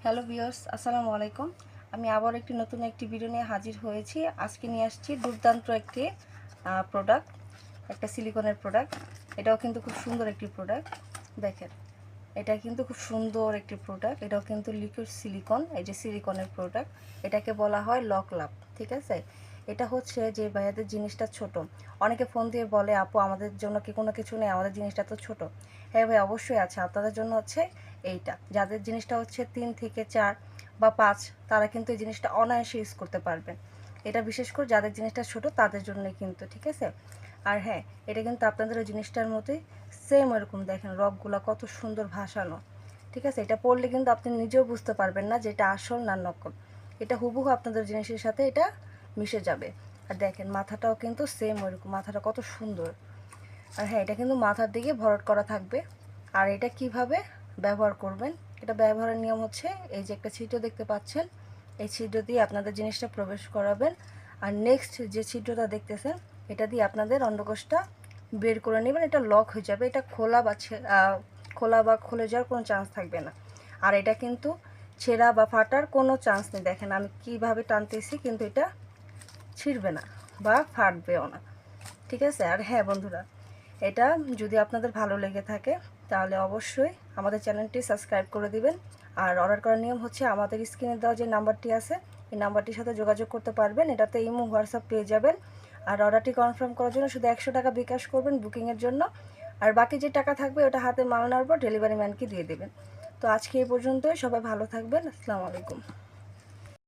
Hello viewers, আসসালামু আলাইকুম। আমি আবার নতুন একটি ভিডিও নিয়ে হাজির হয়েছি। আজকে নিয়ে আসছি দুর্দান্ত একটি প্রোডাক্ট, একটা সিলিকনের প্রোডাক্ট। এটাও কিন্তু খুব সুন্দর একটি প্রোডাক্ট। দেখেন, এটা কিন্তু খুব সুন্দর একটি প্রোডাক্ট। এটাও কিন্তু লিকুইড সিলিকন, এই যে সিলিকনের প্রোডাক্ট। এটাকে বলা হয় লক লাভ, ঠিক আছে। এটা হচ্ছে যে ভাইয়াদের জিনিসটা ছোট। অনেকে ফোন দিয়ে বলে, আপু আমাদের জন্য কি কোনো কিছু নেই, আমাদের জিনিসটা তো ছোট। হ্যাঁ ভাই, অবশ্যই আছে। আপনাদের জন্য হচ্ছে এইটা, যাদের জিনিসটা হচ্ছে 3 থেকে 4 বা 5, তারা কিন্তু এই জিনিসটা অনায়াসে ইউজ করতে পারবেন। এটা বিশেষ করে যাদের জিনিসটা ছোট তাদের জন্যই কিন্তু, ঠিক আছে। আর হ্যাঁ, এটা কিন্তু আপনাদের ওই জিনিসটার মতোই সেম এরকম। দেখেন রকগুলো কত সুন্দর ভাসানো, ঠিক আছে। এটা পড়লে কিন্তু আপনি নিজেও বুঝতে পারবেন না যে এটা আসল না নকল। এটা হুবহু আপনাদের জিনিসের সাথে এটা মিশে যাবে। আর দেখেন মাথাটাও কিন্তু সেম ওইরকম, মাথাটা কত সুন্দর। আর হ্যাঁ, এটা কিন্তু মাথার দিকে ভরাট করা থাকবে। আর এটা কিভাবে ব্যবহার করবেন, এটা ব্যবহারের নিয়ম হচ্ছে এই যে একটা ছিদ্র দেখতে পাচ্ছেন, এই ছিদ্র দিয়ে আপনাদের জিনিসটা প্রবেশ করাবেন। আর নেক্সট যে ছিদ্রটা দেখতেছেন, এটা দিয়ে আপনাদের অন্ডকোষটা বের করে নেবেন। এটা লক হয়ে যাবে। এটা খোলা বা খুলে যাওয়ার কোনো চান্স থাকবে না। আর এটা কিন্তু ছেঁড়া বা ফাটার কোনো চান্স নেই। দেখেন আমি কিভাবে টানতেছি, কিন্তু এটা ছিঁড়বে না বা ফাটবেও না, ঠিক আছে। আর হ্যাঁ বন্ধুরা, এটা যদি আপনাদের ভালো লেগে থাকে তাহলে অবশ্যই আমাদের চ্যানেলটি সাবস্ক্রাইব করে দিবেন। আর অর্ডার করার নিয়ম হচ্ছে আমাদের স্ক্রিনে দেওয়া যে নাম্বারটি আছে, এই নাম্বারটির সাথে যোগাযোগ করতে পারবেন। এটাতে ইমো, হোয়াটসঅ্যাপ পেয়ে যাবেন। আর অর্ডারটি কনফার্ম করার জন্য শুধু 100 টাকা বিকাশ করবেন বুকিংয়ের জন্য। আর বাকি যে টাকা থাকবে ওটা হাতে মাল নেওয়ার পর ডেলিভারি ম্যানকে দিয়ে দেবেন। তো আজকে এই পর্যন্তই। সবাই ভালো থাকবেন। আসসালামু আলাইকুম।